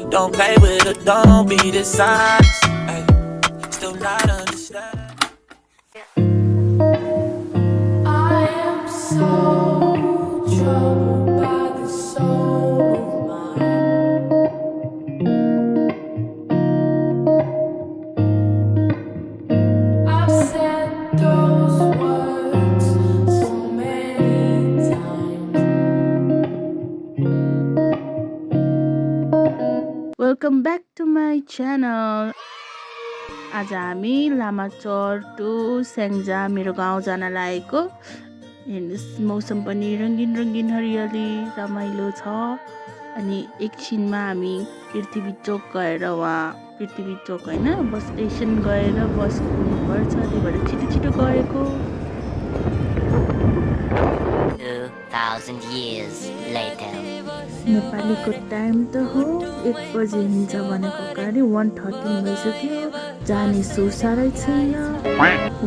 Don't play with it, don't be dishonest. Ay, still not understand. I am so troubled by the soul of mine. I've said those words so many times. Welcome back to my channel. आज हामी लामाचौर to Syangja मेरो गाउँ जान लागेको। हेर्नुहोस् मौसम पनि रङ्गिन रङ्गिन हरियाली रमाइलो छ। अनि एकछिनमा हामी पृथ्वी चोक गएर वहाँ पृथ्वी चोक होइन बस स्टेसन गएर बस कुर्नुपर्छ, त्यही भएर छिटो छिटो गएको। 2000 years later. नेपालीको टाइम त हो 1 बजे हुन्छ भनेको गाडी 1:13 भइसक्यो। जाने सोच साह्रै छैन।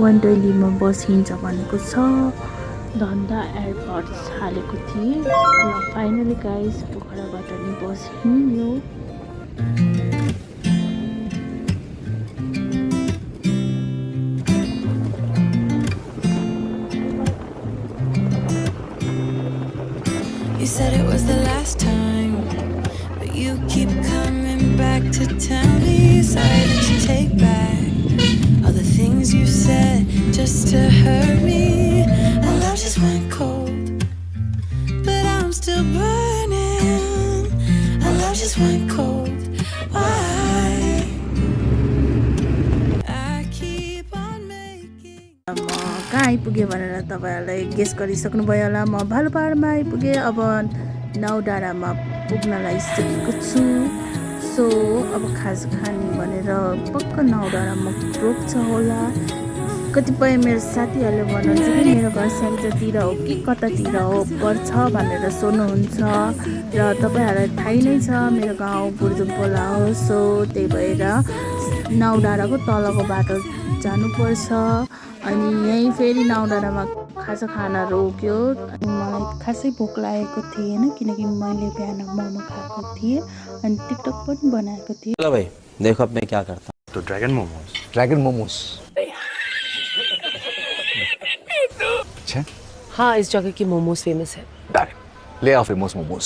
120 मा बस हिँड्छ भनेको छ। धन्दा एयरपोर्ट्स हालेको थिएँ र फाइनली गाइस पोखराबाट नि बस हिँड्यो। You said it was the last time, but you keep coming back to tell me sorry that you take back all the things you said just to hurt me. Our love just went cold, but I'm still burning. Our love just went cold. Why? I keep on making. म कहाँ आइपुगेँ भनेर तपाईँहरूलाई guess गरिसक्नुभयो होला। म भालुपाडामा आइपुगेँ। अब नौडाँडामा पुग्न लागिसकेको छु। सो अब खाजा खाने भनेर पक्क नौडाँडामा रोक्छ होला। कतिपय मेरो साथीहरूले भन्नुहुन्छ कि मेरो घर स्याङ्जातिर हो कि कतातिर हो पर्छ भनेर सोध्नुहुन्छ र तपाईँहरूलाई थाहै नै छ मेरो गाउँ बुर्जुम्पोला हो। सो त्यही भएर नौडाँडाको तलको बाटो जानुपर्छ। अनि यहीँ फेरि नौडाँडामा खाजा खान रोक्यो। अनि मलाई खासै भोक लागेको थिएन किनकि मैले बिहान मोमो खाएको थिएँ अनि टिकटक पनि बनाएको थिएँ। चलो भाई देखो अब मैं क्या करता हूँ। तो ड्रैगन मोमोज अच्छा हाँ, इस जगह की मोमोज फेमस है। ले आओ फेमस मोमोज।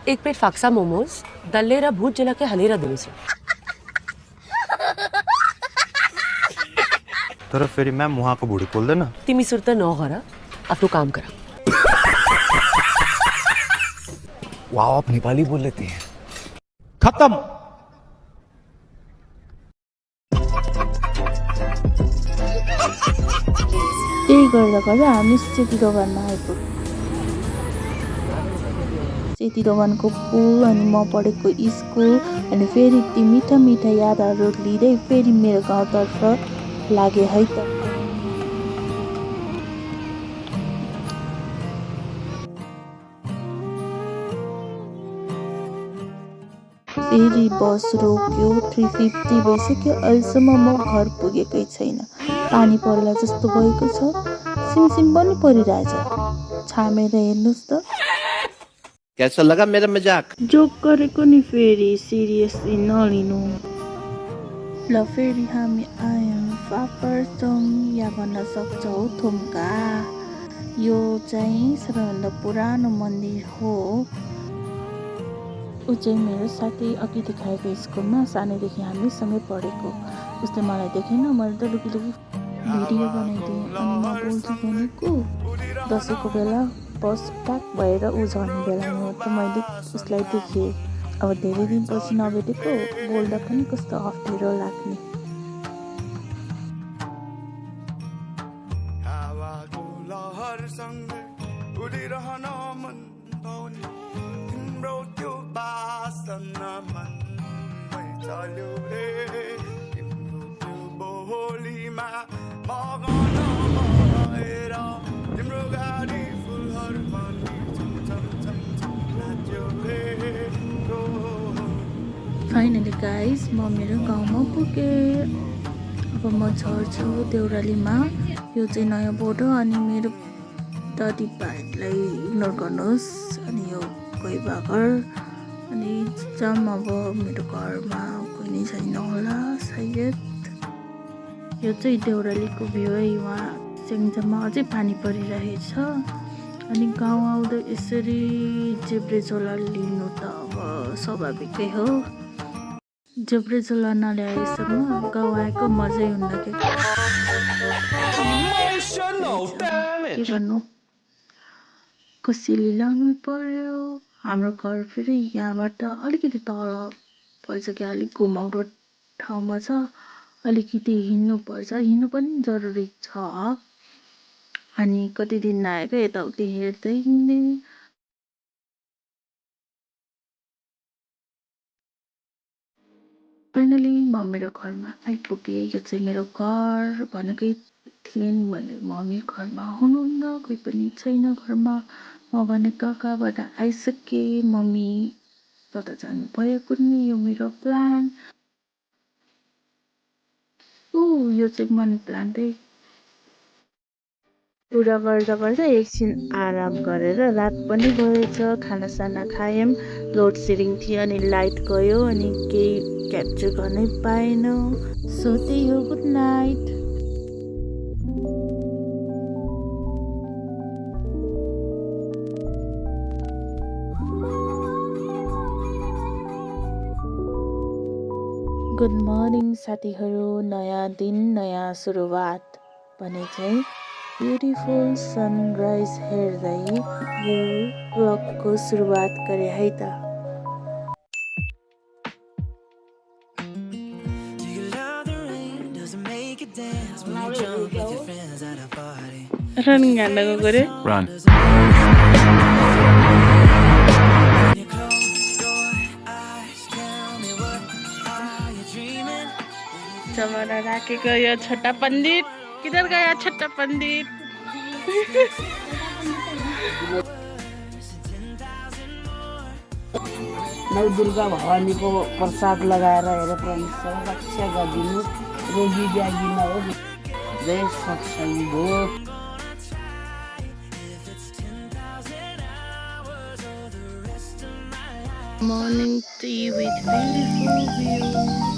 एक प्लेट फाक्सा मोमोज, दल्लेरा भूत जिला के हलेरा दिनु छ। तर फेरि म्याम उहाँको भुँडी पोल्दैन। तिमी सुर्ता नगर, आफ्नो काम गर। वाह आप नेपाली बोल लेते हैं। खत्म। त्यही गर्दा गर्दा हामी सेती दोकानमा आइपुग्यौँ। सेती दोकानको पुल अनि म पढेको स्कुल अनि फेरि ती मिठा मिठा यादहरू लिँदै फेरि मेरो गाउँतर्फ लागे है त। फेरि बस रोक्यो। 3:50 भइसक्यो। अहिलेसम्म म घर पुगेकै छैन। पानी पर्ला जस्तो भएको छ। सिमसिम पनि परिरहेछ। छामेर हेर्नुहोस् त। कैसा लगा मेरा मजाक? जोक गरेको नि फेरि सिरियसली नलिनु। ल फेरि हामी आयौँ फापरचोङ या भन्न सक्छौ थुम्का। यो चाहिँ सबैभन्दा पुरानो मन्दिर हो। ऊ चाहिँ मेरो साथी अघि देखाएको स्कुलमा सानैदेखि हामी सँगै पढेको। उसले मलाई देखेन, मैले त लुकी लुकी भिडियो बनाइदिएँ। अनि म बोल्छु भनेको दसैँको बेला बस प्याक भएर ऊ झर्ने बेलामा त मैले उसलाई देखेँ। अब धेरै दिनपछि नभेटेको बोल्दा पनि कस्तो अप्ठ्यारो लाग्ने। फाइनली गाइस म मेरो गाउँमा पुगेँ। अब म झर्छु देउरालीमा। यो चाहिँ नयाँ बोर्ड हो अनि मेरो दादी भाइलाई इग्नोर गर्नुहोस्। अनि यो गइबा घर अनि जम अब मेरो घरमा कोही नै छैन होला सायद। यो चाहिँ देउरालीको भ्यू है। वहाँ स्याङ्जामा अझै पानी परिरहेछ अनि गाउँ आउँदा यसरी जेब्रेजोला लिनु त अब स्वाभाविकै हो। जेब्रेजोला नल्याएसम्म गाउँ आएको मजै हुन्न के गर्नु कसैले ल्याउनु पर्यो। हाम्रो घर फेरि यहाँबाट अलिकति तल पर्छ क्या, अलिक घुमाउरो ठाउँमा छ, अलिकति हिँड्नुपर्छ, हिँड्नु पनि जरुरी छ। अनि कति दिन नआएको यताउति हेर्दै हिँड्ने। फाइनली म मेरो घरमा आइपुगेँ। यो चाहिँ मेरो घर भनेकै थिएँ भने मम्मी घरमा हुनुहुन्न, कोही पनि छैन घरमा। म भने कहाँबाट आइसकेँ, मम्मी कता जानु भएको नि, यो मेरो प्लान। यो चाहिँ मनी प्लान्ट है। पुरा गर्दा गर्दा एकछिन आराम गरेर रात पनि गएछ। खानासाना खायौँ, लोड सेडिङ थियो अनि लाइट गयो अनि केही क्याप्चर गर्नै पाएन। सो त्यही हो, गुड नाइट। गुड मर्निङ साथीहरू। नयाँ दिन नयाँ सुरुवात भने चाहिँ ब्युटिफुल सनराइज हेर्दै यो ब्लगको सुरुवात गरे है त। रनिङ हान्न गएको रे। जमाना राखेको यो छोटा पण्डित किधर गया छोटा पण्डित। नौ दुर्गा भवानीको प्रसाद लगाएर हेर फ्रेन्ड्स, रक्षा गरिदिनु, रोगी ब्यागी नहोस्। जय सत्सङ्ग भोग। Morning tea with beautiful view.